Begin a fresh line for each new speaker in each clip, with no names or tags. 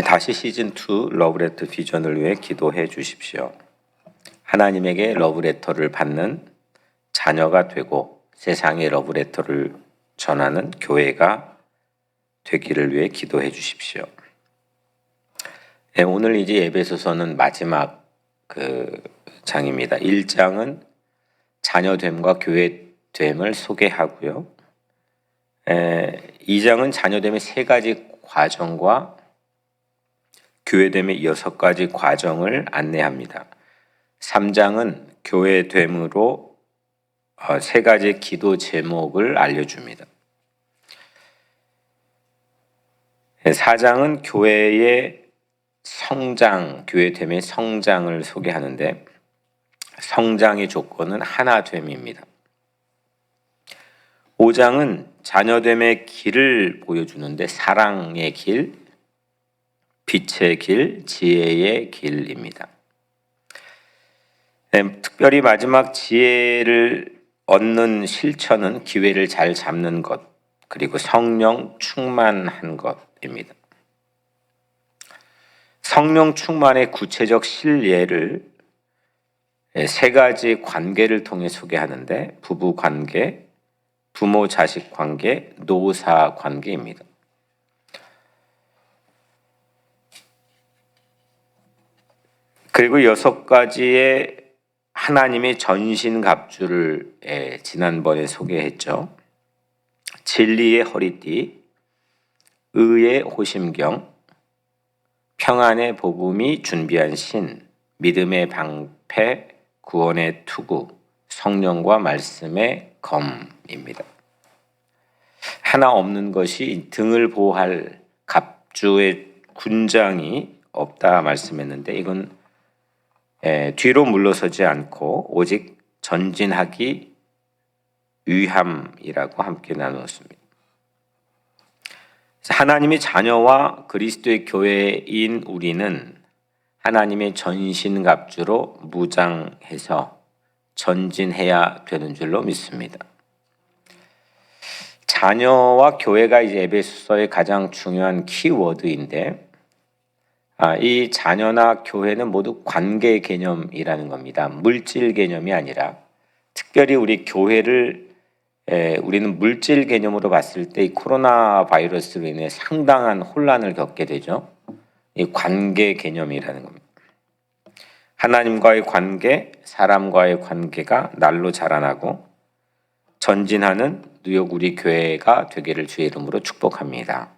다시 시즌2 러브레터 비전을 위해 기도해 주십시오. 하나님에게 러브레터를 받는 자녀가 되고 세상에 러브레터를 전하는 교회가 되기를 위해 기도해 주십시오. 오늘 이제 에베소서는 마지막 장입니다. 1장은 자녀됨과 교회됨을 소개하고요. 2장은 자녀됨의 3가지 과정과 교회됨의 6가지 과정을 안내합니다. 3장은 교회됨으로 3가지 기도 제목을 알려줍니다. 4장은 교회의 성장, 교회됨의 성장을 소개하는데 성장의 조건은 하나됨입니다. 5장은 자녀됨의 길을 보여주는데 사랑의 길, 빛의 길, 지혜의 길입니다. 특별히 마지막 지혜를 얻는 실천은 기회를 잘 잡는 것, 그리고 성령 충만한 것입니다. 성령 충만의 구체적 실예를 3가지 관계를 통해 소개하는데 부부 관계, 부모 자식 관계, 노사 관계입니다. 그리고 6가지의 하나님의 전신갑주를 지난번에 소개했죠. 진리의 허리띠, 의의 호심경, 평안의 복음이 준비한 신, 믿음의 방패, 구원의 투구, 성령과 말씀의 검입니다. 하나 없는 것이 등을 보호할 갑주의 군장이 없다 말씀했는데 이건 뒤로 물러서지 않고 오직 전진하기 위함이라고 함께 나누었습니다. 하나님의 자녀와 그리스도의 교회인 우리는 하나님의 전신갑주로 무장해서 전진해야 되는 줄로 믿습니다. 자녀와 교회가 이제 에베소서의 가장 중요한 키워드인데 이 자녀나 교회는 모두 관계 개념이라는 겁니다. 물질 개념이 아니라 특별히 우리 교회를 우리는 물질 개념으로 봤을 때 이 코로나 바이러스로 인해 상당한 혼란을 겪게 되죠. 이 관계 개념이라는 겁니다. 하나님과의 관계, 사람과의 관계가 날로 자라나고 전진하는 뉴욕 우리 교회가 되기를 주의 이름으로 축복합니다.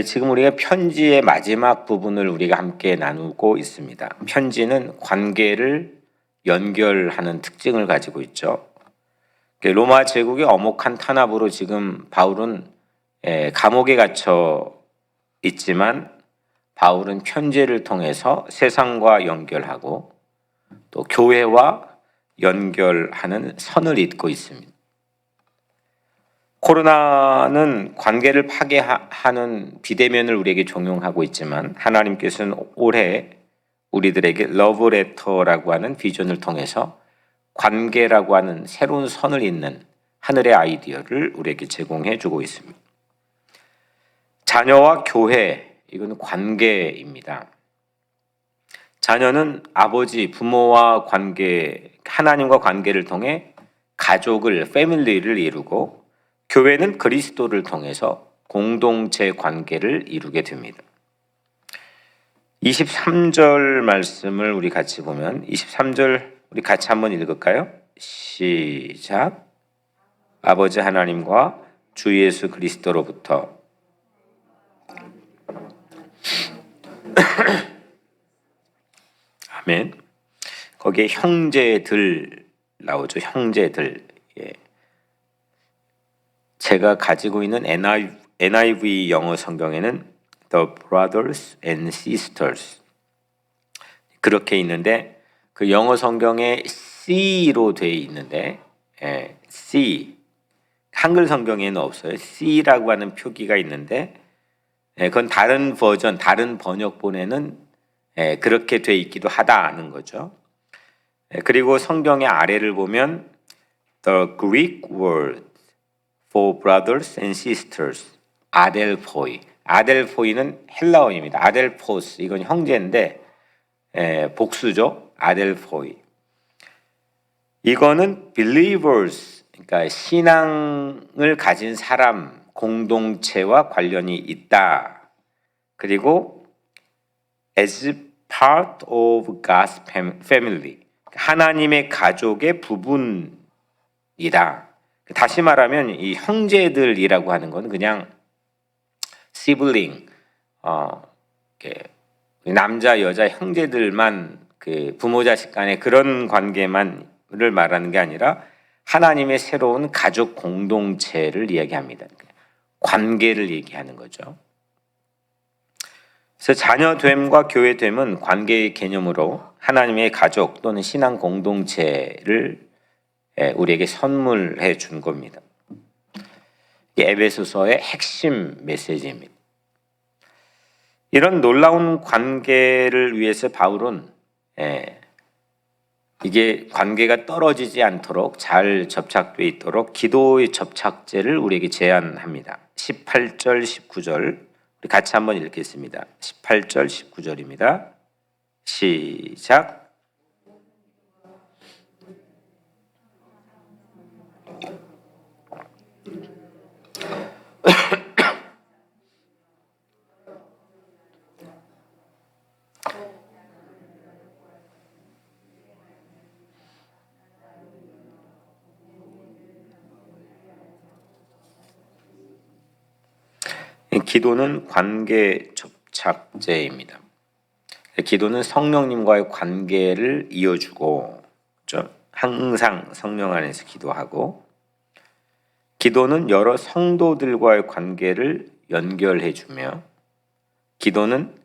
지금 우리가 편지의 마지막 부분을 우리가 함께 나누고 있습니다. 편지는 관계를 연결하는 특징을 가지고 있죠. 로마 제국의 엄혹한 탄압으로 지금 바울은 감옥에 갇혀 있지만 바울은 편지를 통해서 세상과 연결하고 또 교회와 연결하는 선을 잇고 있습니다. 코로나는 관계를 파괴하는 비대면을 우리에게 종용하고 있지만 하나님께서는 올해 우리들에게 러브레터라고 하는 비전을 통해서 관계라고 하는 새로운 선을 잇는 하늘의 아이디어를 우리에게 제공해 주고 있습니다. 자녀와 교회, 이건 관계입니다. 자녀는 아버지, 부모와 관계, 하나님과 관계를 통해 가족을, 패밀리를 이루고 교회는 그리스도를 통해서 공동체 관계를 이루게 됩니다. 23절 말씀을 우리 같이 보면 23절 우리 같이 한번 읽을까요? 시작. 아버지 하나님과 주 예수 그리스도로부터 아멘. 거기에 형제들 나오죠. 형제들. 제가 가지고 있는 NIV 영어 성경에는 The Brothers and Sisters 그렇게 있는데 그 영어 성경에 C로 되어 있는데 C 한글 성경에는 없어요. C라고 하는 표기가 있는데 그건 다른 버전, 다른 번역본에는 그렇게 되어 있기도 하다는 거죠. 그리고 성경의 아래를 보면 The Greek word for brothers and sisters 아델포이. 아델포이는 헬라어입니다. 아델포스 이건 형제인데 복수죠. 아델포이. 이거는 believers 그러니까 신앙을 가진 사람 공동체와 관련이 있다. 그리고 as part of God's family 하나님의 가족의 부분이다. 다시 말하면 이 형제들이라고 하는 건 그냥 sibling 남자 여자 형제들만 그 부모 자식 간의 그런 관계만을 말하는 게 아니라 하나님의 새로운 가족 공동체를 이야기합니다. 관계를 얘기하는 거죠. 그래서 자녀됨과 교회됨은 관계의 개념으로 하나님의 가족 또는 신앙 공동체를 우리에게 선물해 준 겁니다. 에베소서의 핵심 메시지입니다. 이런 놀라운 관계를 위해서 바울은 이게 관계가 떨어지지 않도록 잘 접착되어 있도록 기도의 접착제를 우리에게 제안합니다. 18절, 19절 우리 같이 한번 읽겠습니다. 18절, 19절입니다. 시작. 기도는 관계 접착제입니다. 기도는 성령님과의 관계를 이어주고 항상 성령 안에서 기도하고 기도는 여러 성도들과의 관계를 연결해주며 기도는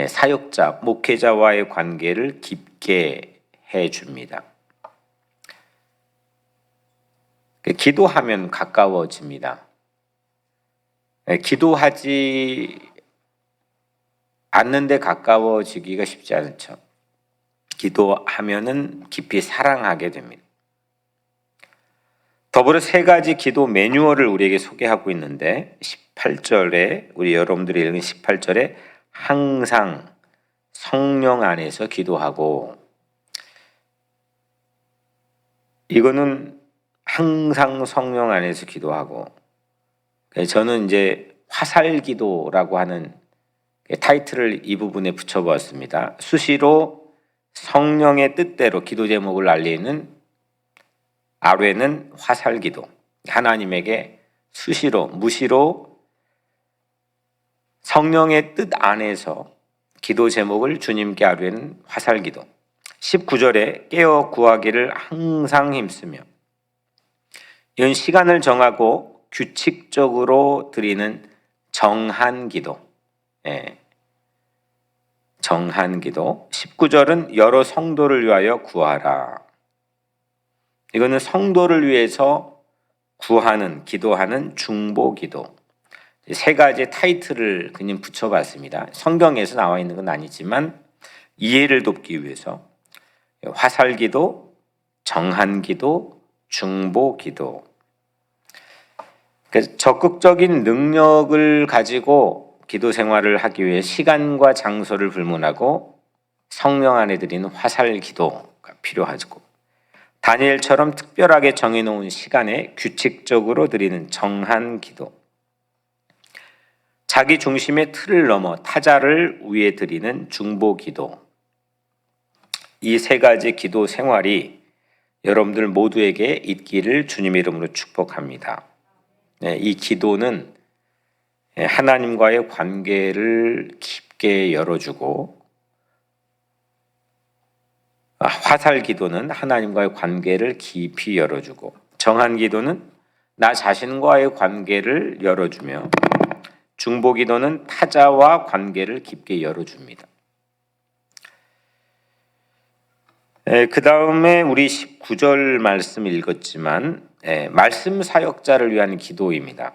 사역자, 목회자와의 관계를 깊게 해줍니다. 기도하면 가까워집니다. 기도하지 않는데 가까워지기가 쉽지 않죠. 기도하면은 깊이 사랑하게 됩니다. 더불어 세 가지 기도 매뉴얼을 우리에게 소개하고 있는데 18절에 우리 여러분들이 읽은 18절에 항상 성령 안에서 기도하고 이거는 항상 성령 안에서 기도하고 저는 이제 화살기도라고 하는 타이틀을 이 부분에 붙여보았습니다. 수시로 성령의 뜻대로 기도 제목을 알리는 아뢰는 화살기도. 하나님에게 수시로 무시로 성령의 뜻 안에서 기도 제목을 주님께 아뢰는 화살기도. 19절에 깨어 구하기를 항상 힘쓰며 이건 시간을 정하고 규칙적으로 드리는 정한 기도. 정한 기도. 19절은 여러 성도를 위하여 구하라. 이거는 성도를 위해서 구하는, 기도하는 중보 기도. 세 가지 타이틀을 그냥 붙여봤습니다. 성경에서 나와 있는 건 아니지만 이해를 돕기 위해서 화살 기도, 정한 기도, 중보 기도. 적극적인 능력을 가지고 기도 생활을 하기 위해 시간과 장소를 불문하고 성령 안에 드리는 화살 기도가 필요하고 다니엘처럼 특별하게 정해놓은 시간에 규칙적으로 드리는 정한 기도, 자기 중심의 틀을 넘어 타자를 위해 드리는 중보 기도. 이 세 가지 기도 생활이 여러분들 모두에게 있기를 주님의 이름으로 축복합니다. 이 기도는 하나님과의 관계를 깊게 열어주고 화살 기도는 하나님과의 관계를 깊이 열어주고 정한 기도는 나 자신과의 관계를 열어주며 중보 기도는 타자와 관계를 깊게 열어줍니다. 그 다음에 우리 19절 말씀을 읽었지만 말씀 사역자를 위한 기도입니다.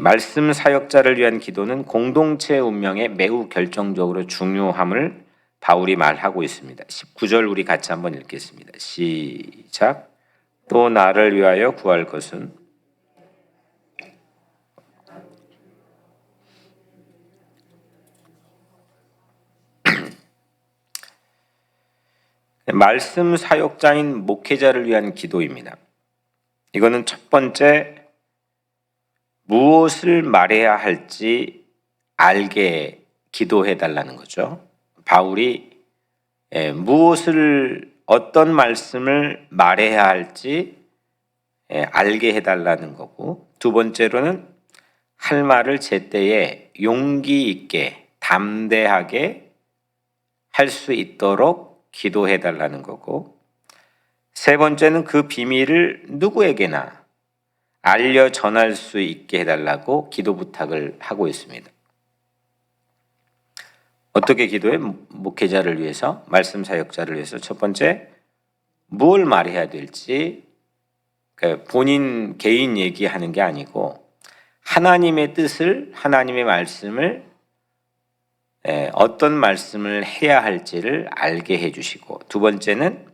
말씀 사역자를 위한 기도는 공동체 운명에 매우 결정적으로 중요함을 바울이 말하고 있습니다. 19절 우리 같이 한번 읽겠습니다. 시작. 또 나를 위하여 구할 것은 말씀 사역자인 목회자를 위한 기도입니다. 이거는 첫 번째, 무엇을 말해야 할지 알게 기도해 달라는 거죠. 바울이 어떤 말씀을 말해야 할지 알게 해달라는 거고, 두 번째로는 할 말을 제때에 용기 있게 담대하게 할 수 있도록 기도해 달라는 거고, 세 번째는 그 비밀을 누구에게나 알려 전할 수 있게 해달라고 기도 부탁을 하고 있습니다. 어떻게 기도해? 목회자를 위해서, 말씀 사역자를 위해서. 첫 번째, 뭘 말해야 될지, 본인 개인 얘기하는 게 아니고 하나님의 뜻을, 하나님의 말씀을, 어떤 말씀을 해야 할지를 알게 해주시고, 두 번째는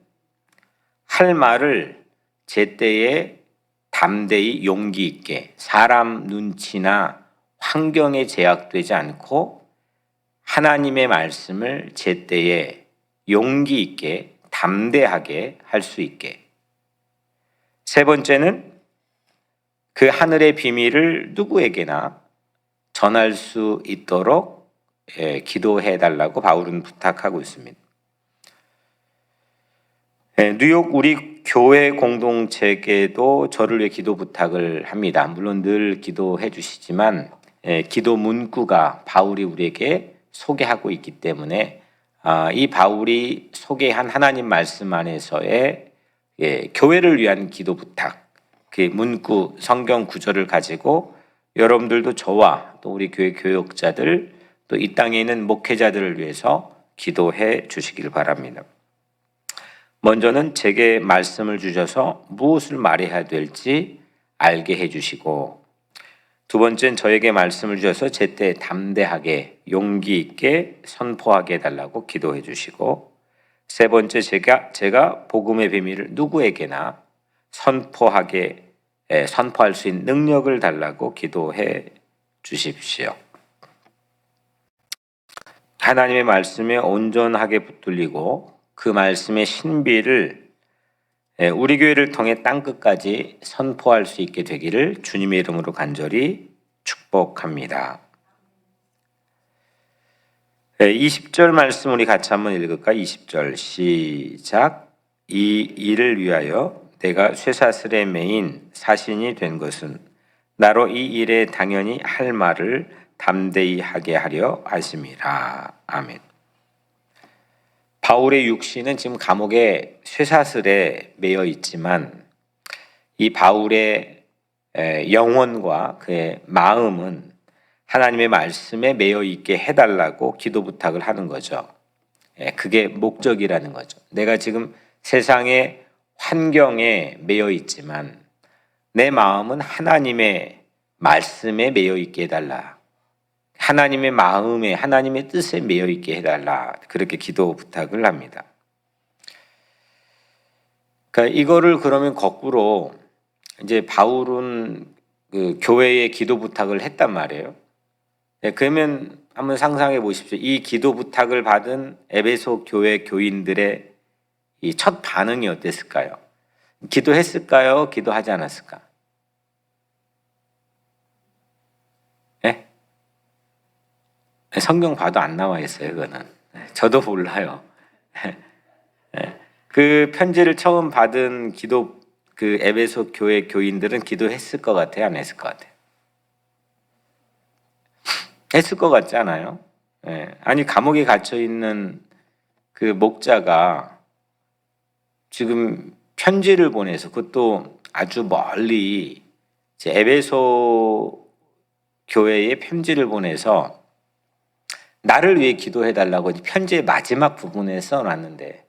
할 말을 제때에 담대히 용기 있게, 사람 눈치나 환경에 제약되지 않고 하나님의 말씀을 제때에 용기 있게 담대하게 할 수 있게, 세 번째는 그 하늘의 비밀을 누구에게나 전할 수 있도록 기도해 달라고 바울은 부탁하고 있습니다. 뉴욕 우리 교회 공동체에도 저를 위해 기도 부탁을 합니다. 물론 늘 기도해 주시지만 기도 문구가 바울이 우리에게 소개하고 있기 때문에 이 바울이 소개한 하나님 말씀 안에서의 교회를 위한 기도 부탁, 그 문구 성경 구절을 가지고 여러분들도 저와 또 우리 교회 교역자들, 또 이 땅에 있는 목회자들을 위해서 기도해 주시길 바랍니다. 먼저는 제게 말씀을 주셔서 무엇을 말해야 될지 알게 해주시고, 두 번째는 저에게 말씀을 주셔서 제때 담대하게 용기 있게 선포하게 해달라고 기도해 주시고, 세 번째, 제가 복음의 비밀을 누구에게나 선포할 수 있는 능력을 달라고 기도해 주십시오. 하나님의 말씀에 온전하게 붙들리고 그 말씀의 신비를 우리 교회를 통해 땅끝까지 선포할 수 있게 되기를 주님의 이름으로 간절히 축복합니다. 20절 말씀 우리 같이 한번 읽을까요? 20절 시작. 이 일을 위하여 내가 쇠사슬에 매인 사신이 된 것은 나로 이 일에 당연히 할 말을 담대히 하게 하려 하심이라. 아멘. 바울의 육신은 지금 감옥에 쇠사슬에 매여 있지만 이 바울의 영혼과 그의 마음은 하나님의 말씀에 매여 있게 해달라고 기도 부탁을 하는 거죠. 그게 목적이라는 거죠. 내가 지금 세상의 환경에 매여 있지만 내 마음은 하나님의 말씀에 매여 있게 해달라. 하나님의 마음에, 하나님의 뜻에 매여 있게 해달라. 그렇게 기도 부탁을 합니다. 그러니까 이거를 그러면 거꾸로 이제 바울은 그 교회에 기도 부탁을 했단 말이에요. 그러면 한번 상상해 보십시오. 이 기도 부탁을 받은 에베소 교회 교인들의 이 첫 반응이 어땠을까요? 기도했을까요? 기도하지 않았을까? 네? 성경 봐도 안 나와 있어요, 그거는. 저도 몰라요. 그 편지를 처음 받은 그 에베소 교회 교인들은 기도했을 것 같아요, 안 했을 것 같아요? 했을 것 같지 않아요? 아니, 감옥에 갇혀 있는 그 목자가 지금 편지를 보내서, 그것도 아주 멀리 에베소 교회에 편지를 보내서 나를 위해 기도해 달라고 편지의 마지막 부분에 써놨는데,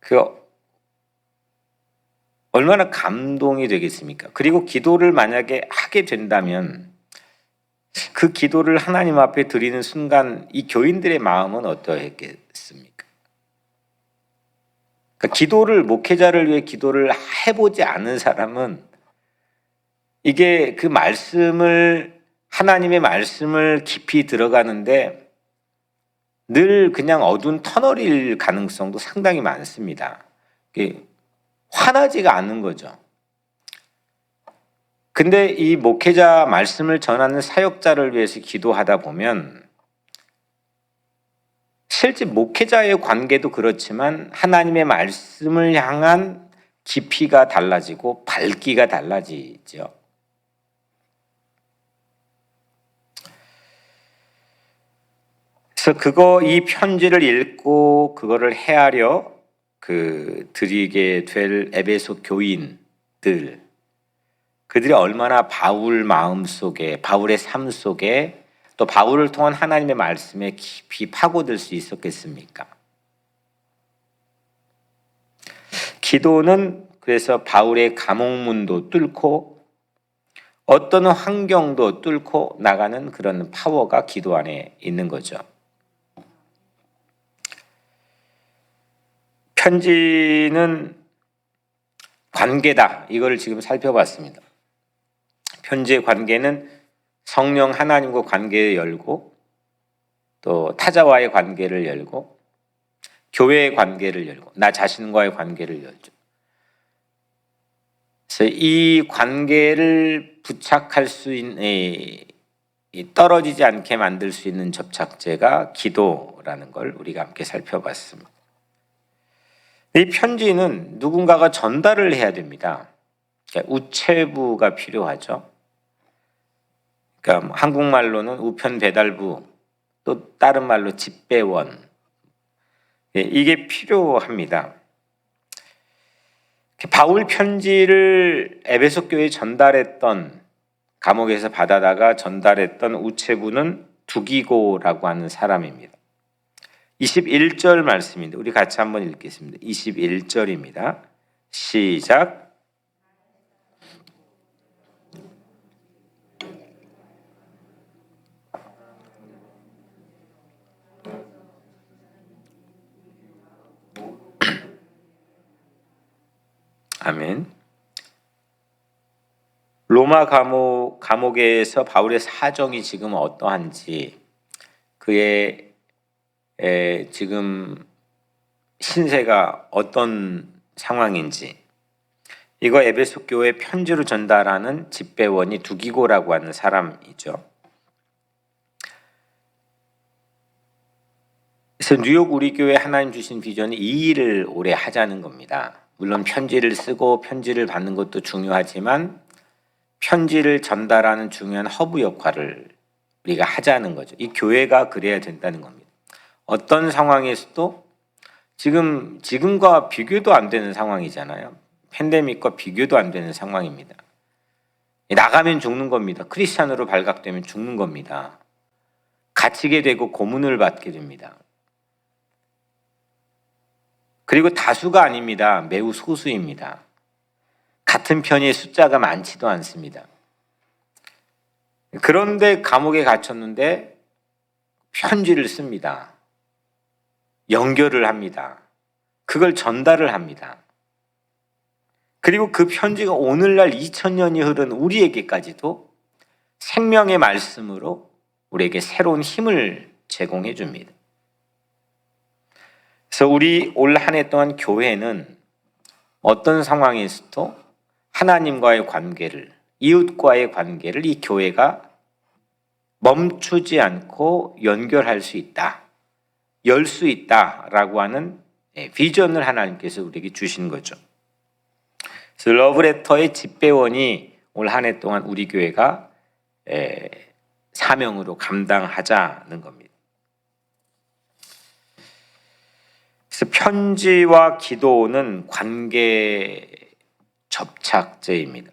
그 얼마나 감동이 되겠습니까? 그리고 기도를 만약에 하게 된다면 그 기도를 하나님 앞에 드리는 순간 이 교인들의 마음은 어떠했겠습니까? 그러니까 목회자를 위해 기도를 해보지 않은 사람은 이게 그 말씀을, 하나님의 말씀을 깊이 들어가는데 늘 그냥 어두운 터널일 가능성도 상당히 많습니다. 화나지가 않는 거죠. 근데 이 목회자 말씀을 전하는 사역자를 위해서 기도하다 보면 실제 목회자의 관계도 그렇지만 하나님의 말씀을 향한 깊이가 달라지고 밝기가 달라지죠. 그래서 이 편지를 읽고 그거를 헤아려 드리게 될 에베소 교인들, 그들이 얼마나 바울 마음 속에, 바울의 삶 속에 또 바울을 통한 하나님의 말씀에 깊이 파고들 수 있었겠습니까? 기도는 그래서 바울의 감옥문도 뚫고 어떤 환경도 뚫고 나가는 그런 파워가 기도 안에 있는 거죠. 편지는 관계다. 이걸 지금 살펴봤습니다. 편지의 관계는 성령 하나님과 관계를 열고 또 타자와의 관계를 열고 교회의 관계를 열고 나 자신과의 관계를 열죠. 그래서 이 관계를 부착할 수 있는 떨어지지 않게 만들 수 있는 접착제가 기도라는 걸 우리가 함께 살펴봤습니다. 이 편지는 누군가가 전달을 해야 됩니다. 그러니까 우체부가 필요하죠. 그러니까 한국말로는 우편배달부, 또 다른 말로 집배원, 이게 필요합니다. 바울 편지를 에베소 교회에 전달했던, 감옥에서 받아다가 전달했던 우체부는 두기고라고 하는 사람입니다. 21절 말씀인데 우리 같이 한번 읽겠습니다. 21절입니다. 시작. 아멘. 로마 감옥에서 바울의 사정이 지금 어떠한지, 그의 지금 신세가 어떤 상황인지, 이거 에베소 교회 편지로 전달하는 집배원이 두기고라고 하는 사람이죠. 그래서 뉴욕 우리 교회 하나님 주신 비전이 이 일을 오래 하자는 겁니다. 물론 편지를 쓰고 편지를 받는 것도 중요하지만 편지를 전달하는 중요한 허브 역할을 우리가 하자는 거죠. 이 교회가 그래야 된다는 겁니다. 어떤 상황에서도 지금과 비교도 안 되는 상황이잖아요. 팬데믹과 비교도 안 되는 상황입니다. 나가면 죽는 겁니다. 크리스찬으로 발각되면 죽는 겁니다. 갇히게 되고 고문을 받게 됩니다. 그리고 다수가 아닙니다. 매우 소수입니다. 같은 편의 숫자가 많지도 않습니다. 그런데 감옥에 갇혔는데 편지를 씁니다. 연결을 합니다. 그걸 전달을 합니다. 그리고 그 편지가 오늘날 2000년이 흐른 우리에게까지도 생명의 말씀으로 우리에게 새로운 힘을 제공해 줍니다. 그래서 우리 올 한 해 동안 교회는 어떤 상황에서도 하나님과의 관계를, 이웃과의 관계를 이 교회가 멈추지 않고 연결할 수 있다, 열 수 있다라고 하는 비전을 하나님께서 우리에게 주신 거죠. 그래서 러브레터의 집배원이 올 한 해 동안 우리 교회가 사명으로 감당하자는 겁니다. 그래서 편지와 기도는 관계 접착제입니다.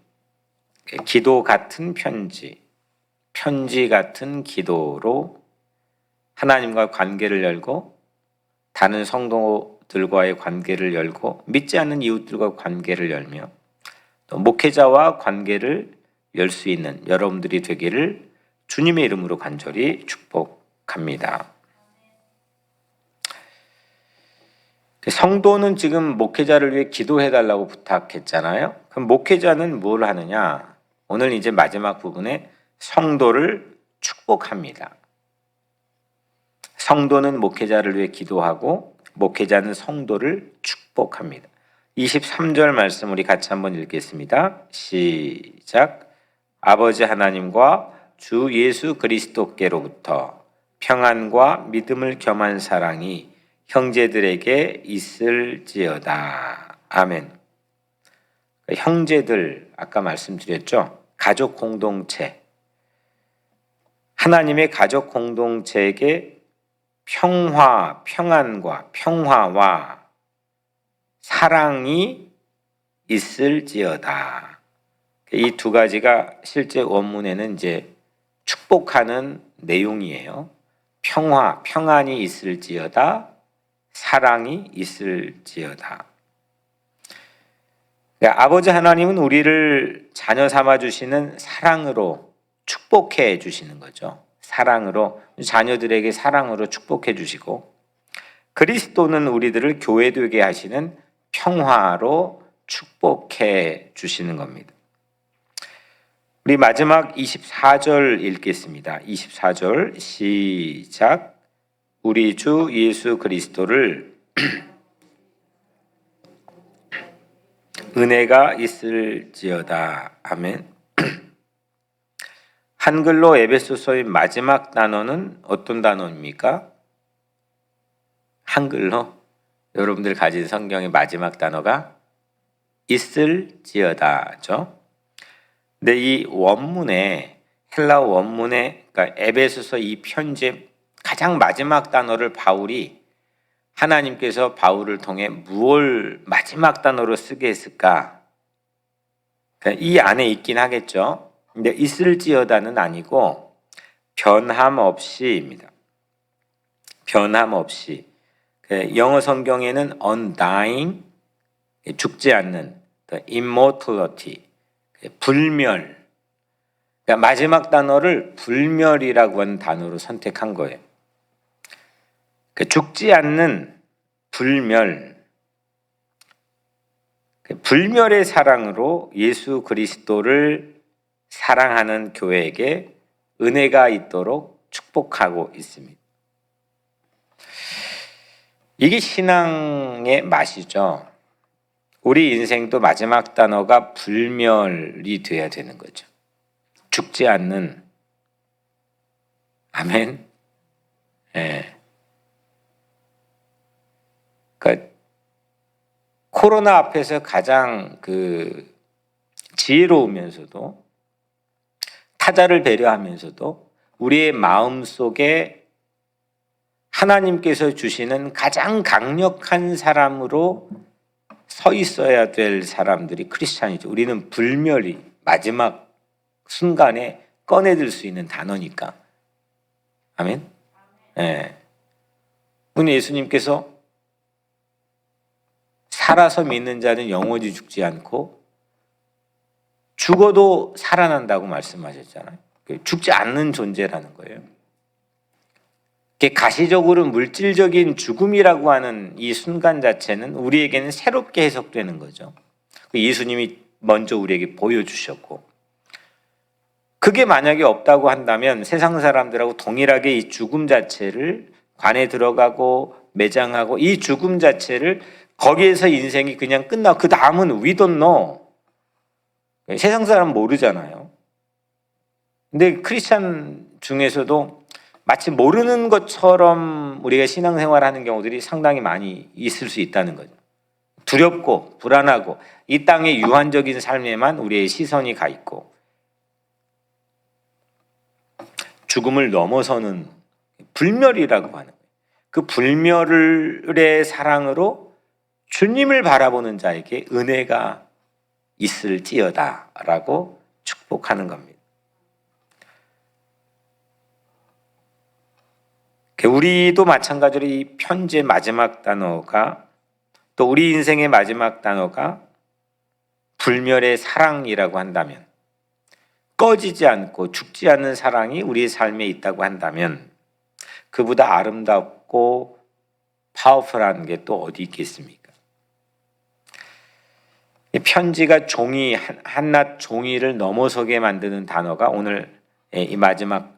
기도 같은 편지, 편지 같은 기도로 하나님과 관계를 열고 다른 성도들과의 관계를 열고 믿지 않는 이웃들과 관계를 열며 또 목회자와 관계를 열 수 있는 여러분들이 되기를 주님의 이름으로 간절히 축복합니다. 성도는 지금 목회자를 위해 기도해달라고 부탁했잖아요. 그럼 목회자는 뭘 하느냐? 오늘 이제 마지막 부분에 성도를 축복합니다. 성도는 목회자를 위해 기도하고 목회자는 성도를 축복합니다. 23절 말씀 우리 같이 한번 읽겠습니다. 시작. 아버지 하나님과 주 예수 그리스도께로부터 평안과 믿음을 겸한 사랑이 형제들에게 있을지어다. 아멘. 형제들 아까 말씀드렸죠. 가족 공동체. 하나님의 가족 공동체에게 평안과 평화와 사랑이 있을지어다. 이 두 가지가 실제 원문에는 이제 축복하는 내용이에요. 평안이 있을지어다. 사랑이 있을지어다. 그러니까 아버지 하나님은 우리를 자녀 삼아 주시는 사랑으로 축복해 주시는 거죠. 사랑으로 자녀들에게 사랑으로 축복해 주시고 그리스도는 우리들을 교회되게 하시는 평화로 축복해 주시는 겁니다. 우리 마지막 24절 읽겠습니다. 24절 시작. 우리 주 예수 그리스도를 은혜가 있을지어다. 아멘. 한글로 에베소서의 마지막 단어는 어떤 단어입니까? 한글로 여러분들 가진 성경의 마지막 단어가 있을지어다죠. 근데 이 원문에 헬라어 원문에 그러니까 에베소서 이 편지의 가장 마지막 단어를 바울이 하나님께서 바울을 통해 무엇을 마지막 단어로 쓰게 했을까? 그러니까 이 안에 있긴 하겠죠. 근데 있을지어다는 아니고 변함없이입니다. 변함없이. 영어 성경에는 undying, 죽지 않는, immortality, 불멸. 그러니까 마지막 단어를 불멸이라고 하는 단어로 선택한 거예요. 죽지 않는 불멸. 불멸의 사랑으로 예수 그리스도를 사랑하는 교회에게 은혜가 있도록 축복하고 있습니다. 이게 신앙의 맛이죠. 우리 인생도 마지막 단어가 불멸이 돼야 되는 거죠. 죽지 않는. 아멘. 예. 그러니까 코로나 앞에서 가장 지혜로우면서도 타자를 배려하면서도 우리의 마음 속에 하나님께서 주시는 가장 강력한 사람으로 서 있어야 될 사람들이 크리스찬이죠. 우리는 불멸이 마지막 순간에 꺼내들 수 있는 단어니까. 아멘. 예. 오늘 예수님께서 살아서 믿는 자는 영원히 죽지 않고 죽어도 살아난다고 말씀하셨잖아요. 죽지 않는 존재라는 거예요. 가시적으로 물질적인 죽음이라고 하는 이 순간 자체는 우리에게는 새롭게 해석되는 거죠. 예수님이 먼저 우리에게 보여주셨고 그게 만약에 없다고 한다면 세상 사람들하고 동일하게 이 죽음 자체를 관에 들어가고 매장하고 이 죽음 자체를 거기에서 인생이 그냥 끝나고 그 다음은 we don't know. 세상 사람은 모르잖아요. 근데 크리스찬 중에서도 마치 모르는 것처럼 우리가 신앙생활하는 경우들이 상당히 많이 있을 수 있다는 거죠. 두렵고 불안하고 이 땅의 유한적인 삶에만 우리의 시선이 가 있고 죽음을 넘어서는 불멸이라고 하는 거예요. 그 불멸의 사랑으로 주님을 바라보는 자에게 은혜가 있을지어다라고 축복하는 겁니다. 우리도 마찬가지로 이 편지의 마지막 단어가 또 우리 인생의 마지막 단어가 불멸의 사랑이라고 한다면 꺼지지 않고 죽지 않는 사랑이 우리의 삶에 있다고 한다면 그보다 아름답고 파워풀한 게 또 어디 있겠습니까? 이 편지가 한낱 종이를 넘어서게 만드는 단어가 오늘 이 마지막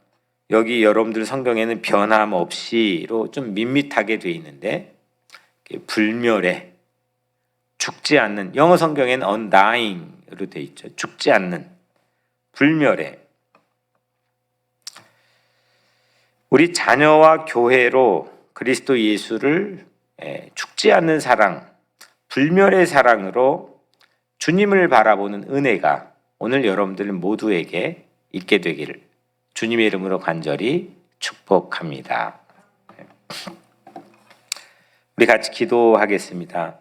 여기 여러분들 성경에는 변함없이로 좀 밋밋하게 돼 있는데 불멸해, 죽지 않는, 영어 성경에는 undying으로 돼 있죠. 죽지 않는, 불멸해. 우리 자녀와 교회로 그리스도 예수를 죽지 않는 사랑, 불멸의 사랑으로 주님을 바라보는 은혜가 오늘 여러분들 모두에게 있게 되기를 주님의 이름으로 간절히 축복합니다. 우리 같이 기도하겠습니다.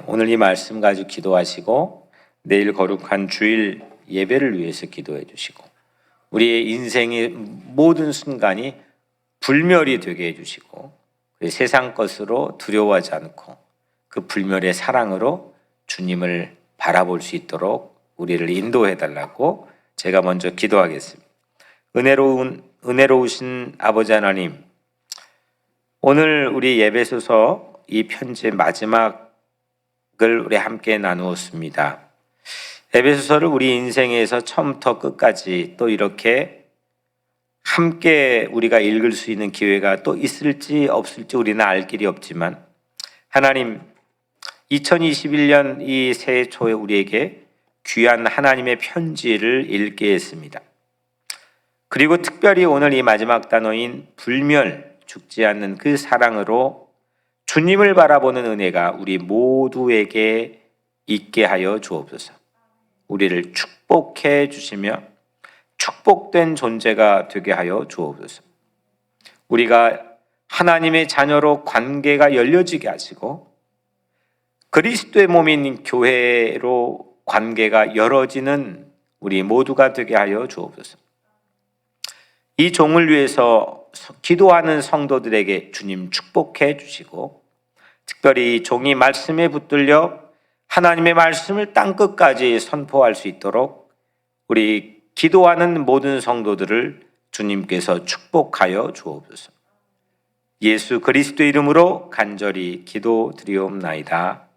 오늘 이 말씀 가지고 기도하시고 내일 거룩한 주일 예배를 위해서 기도해 주시고 우리의 인생의 모든 순간이 불멸이 되게 해주시고 세상 것으로 두려워하지 않고 그 불멸의 사랑으로 주님을 바라볼 수 있도록 우리를 인도해 달라고 제가 먼저 기도하겠습니다. 은혜로우신 아버지 하나님, 오늘 우리 예배소서 이 편지의 마지막을 우리 함께 나누었습니다. 에베소서를 우리 인생에서 처음부터 끝까지 또 이렇게 함께 우리가 읽을 수 있는 기회가 또 있을지 없을지 우리는 알 길이 없지만 하나님, 2021년 이 새해 초에 우리에게 귀한 하나님의 편지를 읽게 했습니다. 그리고 특별히 오늘 이 마지막 단어인 불멸, 죽지 않는 그 사랑으로 주님을 바라보는 은혜가 우리 모두에게 있게 하여 주옵소서. 우리를 축복해 주시며 축복된 존재가 되게 하여 주옵소서. 우리가 하나님의 자녀로 관계가 열려지게 하시고 그리스도의 몸인 교회로 관계가 열어지는 우리 모두가 되게 하여 주옵소서. 이 종을 위해서 기도하는 성도들에게 주님 축복해 주시고 특별히 종이 말씀에 붙들려 하나님의 말씀을 땅끝까지 선포할 수 있도록 우리 기도하는 모든 성도들을 주님께서 축복하여 주옵소서. 예수 그리스도 이름으로 간절히 기도드리옵나이다.